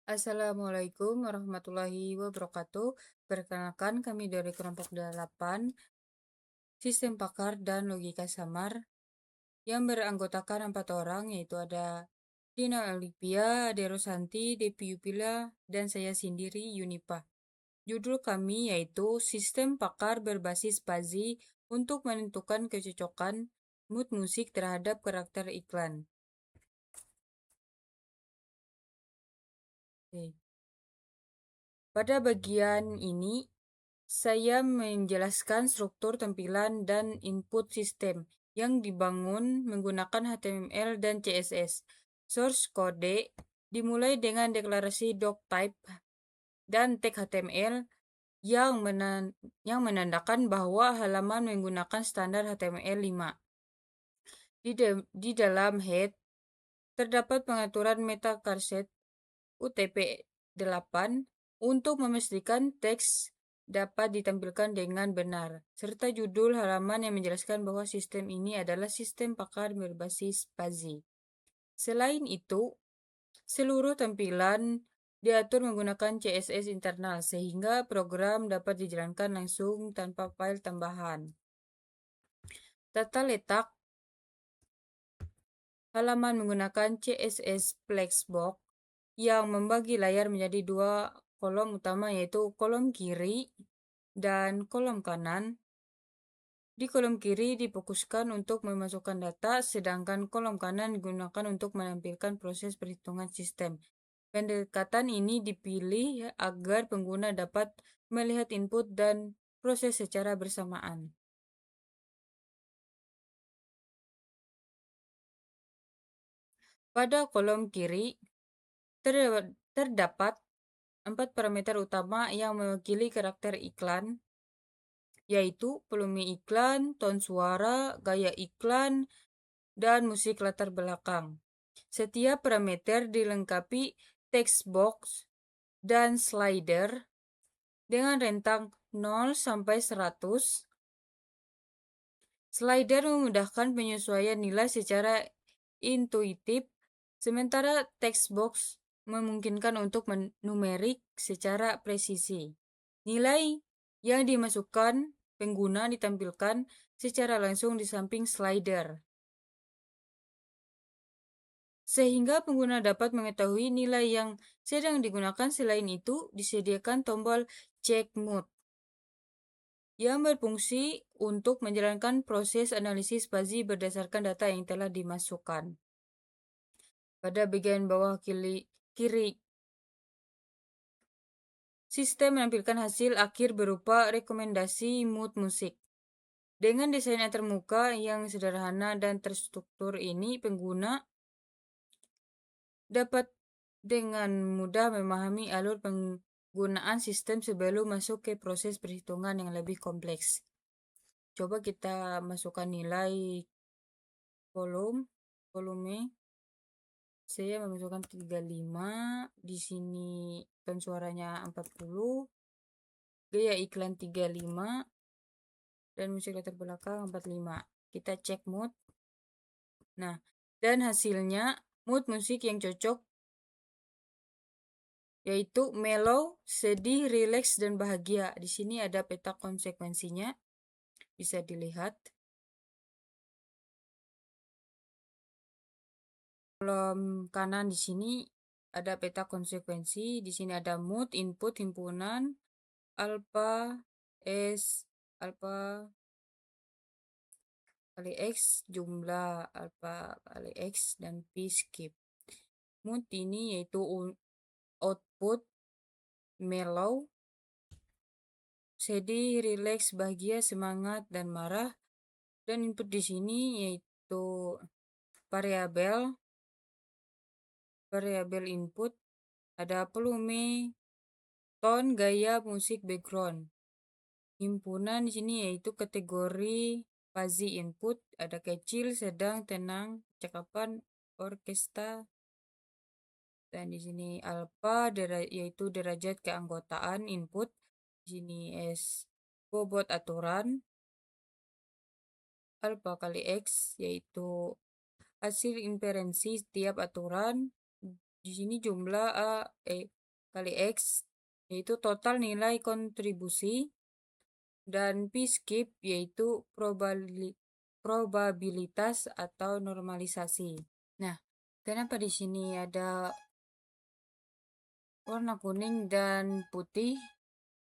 Assalamualaikum warahmatullahi wabarakatuh. Perkenalkan kami dari kelompok 8, Sistem Pakar dan Logika Samar, yang beranggotakan 4 orang, yaitu ada Dina Olivia, Ade Rosanti, Depi Yupila, dan saya sendiri, Yunipa. Judul kami yaitu Sistem Pakar berbasis Fuzzy untuk menentukan kecocokan mood musik terhadap karakter iklan. Oke. Pada bagian ini, saya menjelaskan struktur tampilan dan input sistem yang dibangun menggunakan HTML dan CSS. Source code dimulai dengan deklarasi doctype dan tag HTML yang menandakan bahwa halaman menggunakan standar HTML5. Di dalam head terdapat pengaturan meta charset UTP-8 untuk memastikan teks dapat ditampilkan dengan benar, serta judul halaman yang menjelaskan bahwa sistem ini adalah sistem pakar berbasis Fuzzy. Selain itu, seluruh tampilan diatur menggunakan CSS internal sehingga program dapat dijalankan langsung tanpa file tambahan. Tata letak halaman menggunakan CSS Flexbox yang membagi layar menjadi 2 kolom utama, yaitu kolom kiri dan kolom kanan. Di kolom kiri difokuskan untuk memasukkan data, sedangkan kolom kanan digunakan untuk menampilkan proses perhitungan sistem. Pendekatan ini dipilih agar pengguna dapat melihat input dan proses secara bersamaan. Pada kolom kiri terdapat 4 parameter utama yang mewakili karakter iklan, yaitu volume iklan, tone suara, gaya iklan, dan musik latar belakang. Setiap parameter dilengkapi text box dan slider dengan rentang 0 sampai 100. Slider memudahkan penyesuaian nilai secara intuitif, sementara text box memungkinkan untuk numerik secara presisi. Nilai yang dimasukkan pengguna ditampilkan secara langsung di samping slider, sehingga pengguna dapat mengetahui nilai yang sedang digunakan. Selain itu, disediakan tombol Check Mood yang berfungsi untuk menjalankan proses analisis Fuzzy berdasarkan data yang telah dimasukkan. Pada bagian bawah kiri, sistem menampilkan hasil akhir berupa rekomendasi mood musik. Dengan desain antarmuka yang sederhana dan terstruktur ini, pengguna dapat dengan mudah memahami alur penggunaan sistem sebelum masuk ke proses perhitungan yang lebih kompleks. Coba kita masukkan nilai volume. Saya memasukkan 35, di sini tone suaranya 40, gaya iklan 35, dan musik latar belakang 45. Kita cek mood. Nah, dan hasilnya mood musik yang cocok yaitu mellow, sedih, rileks, dan bahagia. Di sini ada peta konsekuensinya, bisa dilihat. Kolom kanan di sini ada peta konsekuensi. Di sini ada mood, input, himpunan, alpha, S, alpha kali X, jumlah alpha kali X, dan P skip. Mood ini yaitu output mellow, sedih, rileks, bahagia, semangat, dan marah. Dan input di sini yaitu variabel input, ada volume, tone, gaya, musik, background. Himpunan di sini yaitu kategori Fuzzy input, ada kecil, sedang, tenang, cakapan, orkestra. Dan di sini alpha yaitu derajat keanggotaan input. Di sini S bobot aturan. Alpha kali X yaitu hasil inferensi setiap aturan. Di sini jumlah kali X, yaitu total nilai kontribusi, dan P-skip yaitu probabilitas atau normalisasi. Nah, kenapa di sini ada warna kuning dan putih?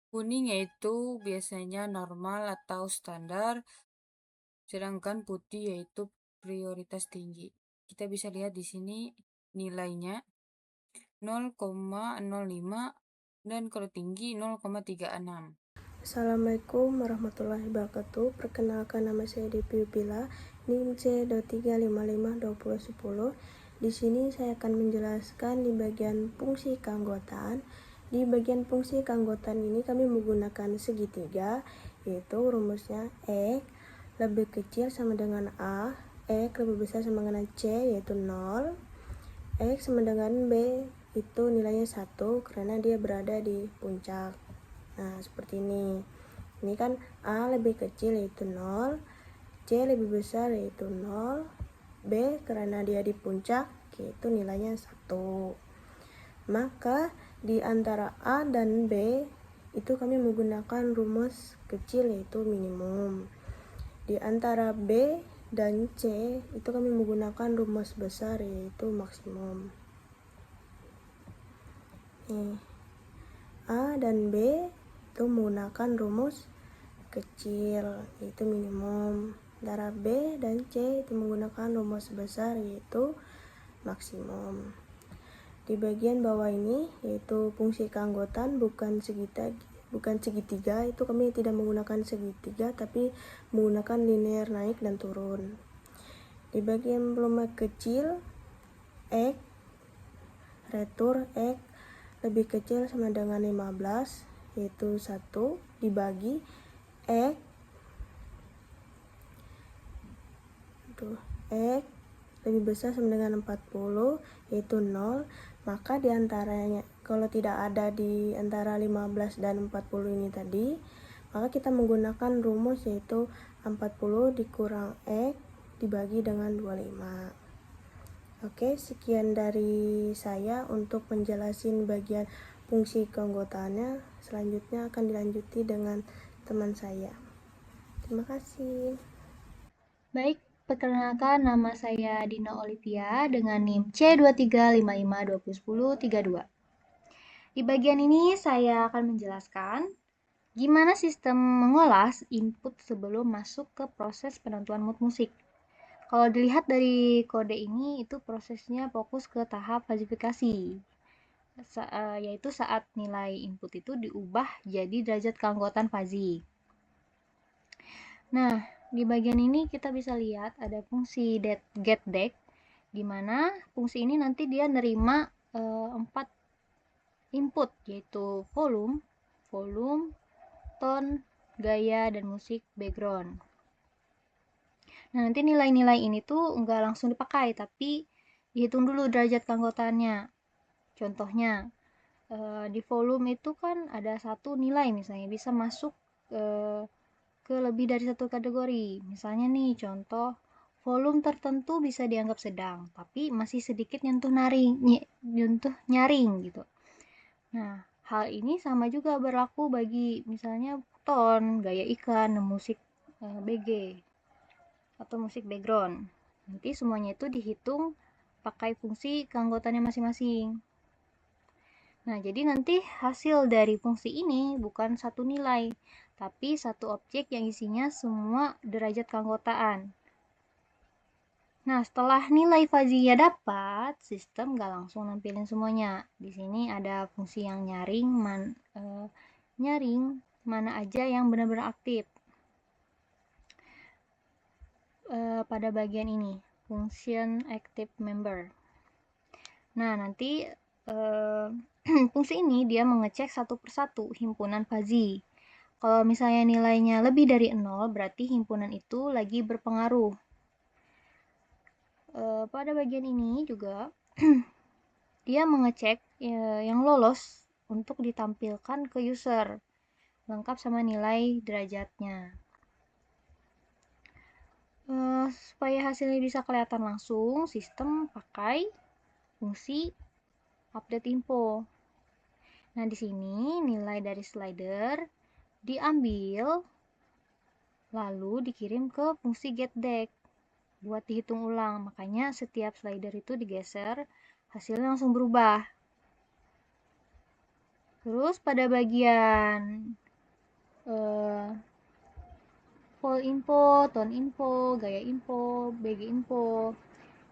Kuning yaitu biasanya normal atau standar, sedangkan putih yaitu prioritas tinggi. Kita bisa lihat di sini nilainya 0,05 dan kalau tinggi 0,36. Assalamualaikum warahmatullahi wabarakatuh. Perkenalkan, nama saya Devi Upila, NIM C23552010. Di sini saya akan menjelaskan di bagian fungsi keanggotaan. Di bagian fungsi keanggotaan ini kami menggunakan segitiga, yaitu rumusnya X lebih kecil sama dengan A, X lebih besar sama dengan C, yaitu 0. X sama dengan B itu nilainya 1 karena dia berada di puncak. Nah, seperti ini. Ini kan A lebih kecil yaitu 0, C lebih besar yaitu 0, B karena dia di puncak yaitu nilainya 1. Maka di antara A dan B itu kami menggunakan rumus kecil yaitu minimum. Di antara B dan C itu kami menggunakan rumus besar yaitu maksimum. A dan B itu menggunakan rumus kecil yaitu minimum. Antara B dan C itu menggunakan rumus besar yaitu maksimum. Di bagian bawah ini yaitu fungsi keanggotaan bukan segitiga, itu kami tidak menggunakan segitiga tapi menggunakan linear naik dan turun. Di bagian volume kecil X retur X lebih kecil sama dengan 15 yaitu 1 dibagi X X lebih besar sama dengan 40 yaitu 0. Maka diantaranya kalau tidak ada di antara 15 dan 40 ini tadi, maka kita menggunakan rumus yaitu 40 dikurang X dibagi dengan 25. Oke, sekian dari saya untuk menjelasin bagian fungsi keanggotaannya. Selanjutnya akan dilanjuti dengan teman saya. Terima kasih. Baik, perkenalkan nama saya Dina Olivia dengan NIM C2355201032. Di bagian ini saya akan menjelaskan gimana sistem mengolah input sebelum masuk ke proses penentuan mood musik. Kalau dilihat dari kode ini, itu prosesnya fokus ke tahap fasifikasi, yaitu saat nilai input itu diubah jadi derajat keanggotaan fazi. Nah, di bagian ini kita bisa lihat ada fungsi getDec, di mana fungsi ini nanti dia nerima 4 input, yaitu volume, tone, gaya, dan musik background. Nah, nanti nilai-nilai ini tuh nggak langsung dipakai, tapi dihitung dulu derajat keanggotaannya. Contohnya, di volume itu kan ada satu nilai misalnya bisa masuk ke lebih dari satu kategori. Misalnya nih, contoh volume tertentu bisa dianggap sedang, tapi masih sedikit nyentuh nyaring gitu. Nah, hal ini sama juga berlaku bagi misalnya tone, gaya iklan, musik BG atau musik background. Nanti semuanya itu dihitung pakai fungsi keanggotaannya masing-masing. Nah, jadi nanti hasil dari fungsi ini bukan satu nilai, tapi satu objek yang isinya semua derajat keanggotaan. Nah, setelah nilai fazinya dapat, sistem nggak langsung nampilin semuanya. Di sini ada fungsi yang nyaring mana aja yang benar-benar aktif. Pada bagian ini, function active member. Nah, nanti fungsi ini dia mengecek satu persatu himpunan fazi. Kalau misalnya nilainya lebih dari 0, berarti himpunan itu lagi berpengaruh. Pada bagian ini juga dia mengecek yang lolos untuk ditampilkan ke user, lengkap sama nilai derajatnya. Supaya hasilnya bisa kelihatan langsung, sistem pakai fungsi update info. Nah, di sini nilai dari slider diambil lalu dikirim ke fungsi getDeck buat dihitung ulang. Makanya setiap slider itu digeser, hasilnya langsung berubah. Terus pada bagian eh, vol info, tone info, gaya info, BG info,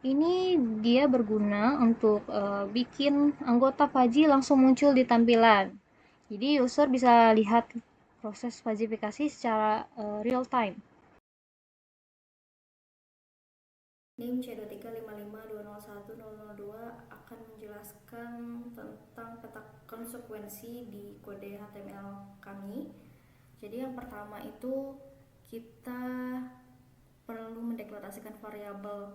ini dia berguna untuk bikin anggota Faji langsung muncul di tampilan. Jadi user bisa lihat proses fajifikasi secara real time. NIM C23552010002 akan menjelaskan tentang peta konsekuensi di kode HTML kami. Jadi yang pertama itu kita perlu mendeklarasikan variabel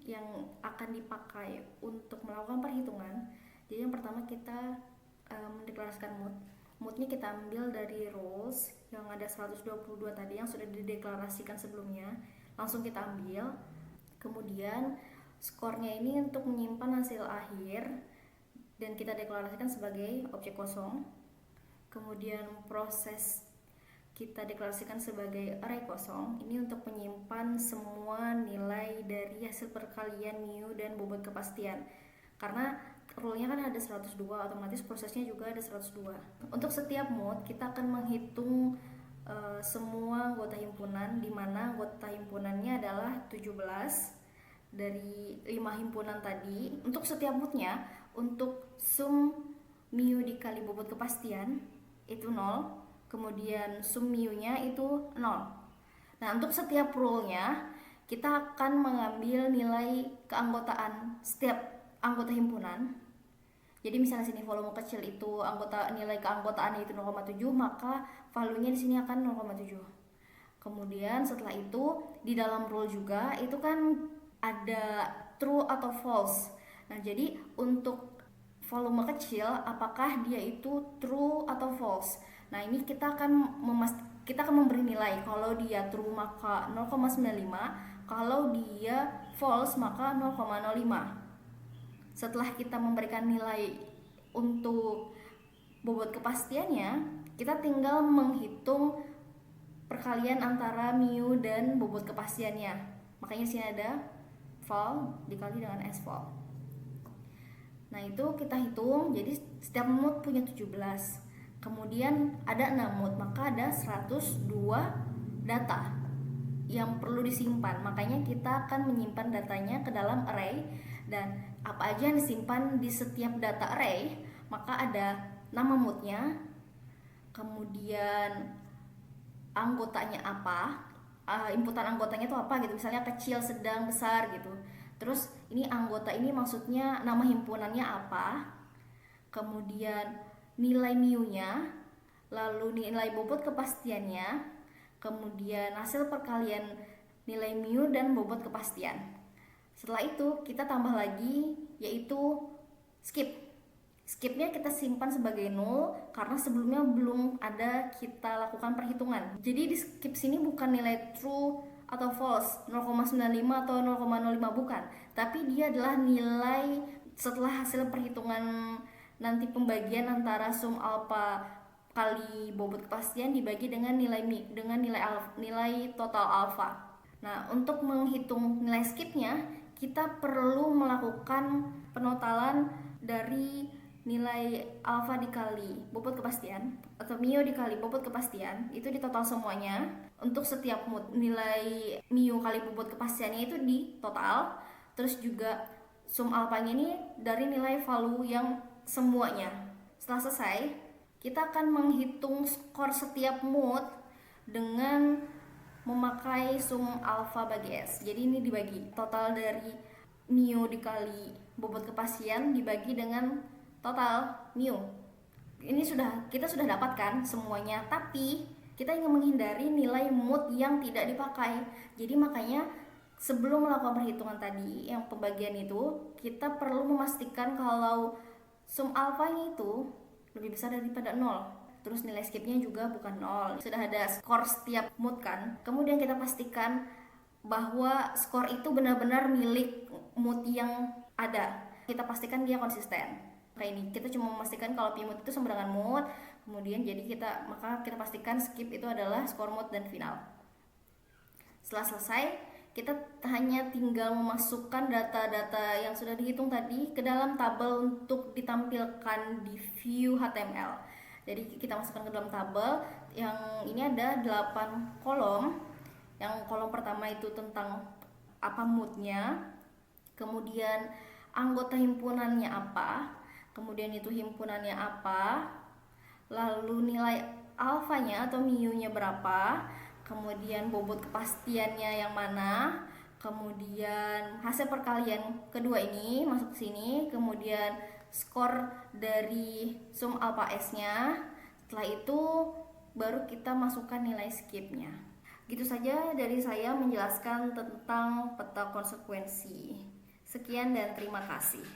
yang akan dipakai untuk melakukan perhitungan. Jadi yang pertama kita mendeklarasikan mood. Moodnya kita ambil dari rows yang ada 122 tadi yang sudah dideklarasikan sebelumnya. Langsung kita ambil. Kemudian skornya ini untuk menyimpan hasil akhir dan kita deklarasikan sebagai objek kosong. Kemudian proses kita deklarasikan sebagai array kosong. Ini untuk menyimpan semua nilai dari hasil perkalian mu dan bobot kepastian. Karena rule-nya kan ada 102, otomatis prosesnya juga ada 102. Untuk setiap mode kita akan menghitung semua anggota himpunan, di mana anggota himpunannya adalah 17 dari 5 himpunan tadi. Untuk setiap mode-nya, untuk sum mu dikali bobot kepastian itu 0, kemudian sum mu-nya itu 0. Nah, untuk setiap rule-nya kita akan mengambil nilai keanggotaan setiap anggota himpunan. Jadi misalnya sini volume kecil itu nilai keanggotaannya itu 0,7, maka value-nya di sini akan 0,7. Kemudian setelah itu di dalam rule juga itu kan ada true atau false. Nah, jadi untuk volume kecil apakah dia itu true atau false. Nah, ini kita akan memberi nilai. Kalau dia true maka 0,95, kalau dia false maka 0,05. Setelah kita memberikan nilai untuk bobot kepastiannya, kita tinggal menghitung perkalian antara mu dan bobot kepastiannya. Makanya sini ada vol dikali dengan s vol. Nah, itu kita hitung. Jadi setiap mode punya 17. Kemudian ada 6 mode, maka ada 102 data yang perlu disimpan. Makanya kita akan menyimpan datanya ke dalam array, dan apa aja yang disimpan di setiap data array, maka ada nama mode-nya, kemudian anggotanya apa, inputan anggotanya itu apa gitu, misalnya kecil, sedang, besar gitu. Terus ini anggota ini maksudnya nama himpunannya apa, kemudian nilai mu-nya, lalu nilai bobot kepastiannya, kemudian hasil perkalian nilai mu dan bobot kepastian. Setelah itu kita tambah lagi yaitu skip. Skipnya kita simpan sebagai 0 karena sebelumnya belum ada kita lakukan perhitungan. Jadi di skip sini bukan nilai true atau false, 0,95 atau 0,05 bukan, tapi dia adalah nilai setelah hasil perhitungan nanti pembagian antara sum alpha kali bobot kepastian dibagi dengan nilai total alpha. Nah, untuk menghitung nilai skipnya kita perlu melakukan penotalan dari nilai alpha dikali bobot kepastian atau mu dikali bobot kepastian, itu ditotal semuanya. Untuk setiap nilai mu kali bobot kepastiannya itu di total. Terus juga sum alfanya ini dari nilai value yang semuanya. Setelah selesai, kita akan menghitung skor setiap mode dengan memakai sum alpha bagi s. Jadi ini dibagi total dari mu dikali bobot kepastian dibagi dengan total mu. Ini kita sudah dapatkan semuanya, tapi kita ingin menghindari nilai mood yang tidak dipakai. Jadi makanya sebelum melakukan perhitungan tadi yang pembagian itu, kita perlu memastikan kalau sum alfanya itu lebih besar daripada 0. Terus nilai skipnya juga bukan 0. Sudah ada skor setiap mood kan. Kemudian kita pastikan bahwa skor itu benar-benar milik mood yang ada. Kita pastikan dia konsisten. Kayak ini kita cuma memastikan kalau pivot itu sama dengan mood, kemudian jadi maka kita pastikan skip itu adalah score mode dan final. Setelah selesai, kita hanya tinggal memasukkan data-data yang sudah dihitung tadi ke dalam tabel untuk ditampilkan di view HTML. Jadi kita masukkan ke dalam tabel yang ini ada 8 kolom. Yang kolom pertama itu tentang apa moodnya, kemudian anggota himpunannya apa, kemudian itu himpunannya apa, lalu nilai alfanya atau mu-nya berapa, kemudian bobot kepastiannya yang mana, kemudian hasil perkalian kedua ini masuk ke sini, kemudian skor dari sum alpha S-nya. Setelah itu baru kita masukkan nilai skipnya. Gitu saja dari saya menjelaskan tentang peta konsekuensi. Sekian dan terima kasih.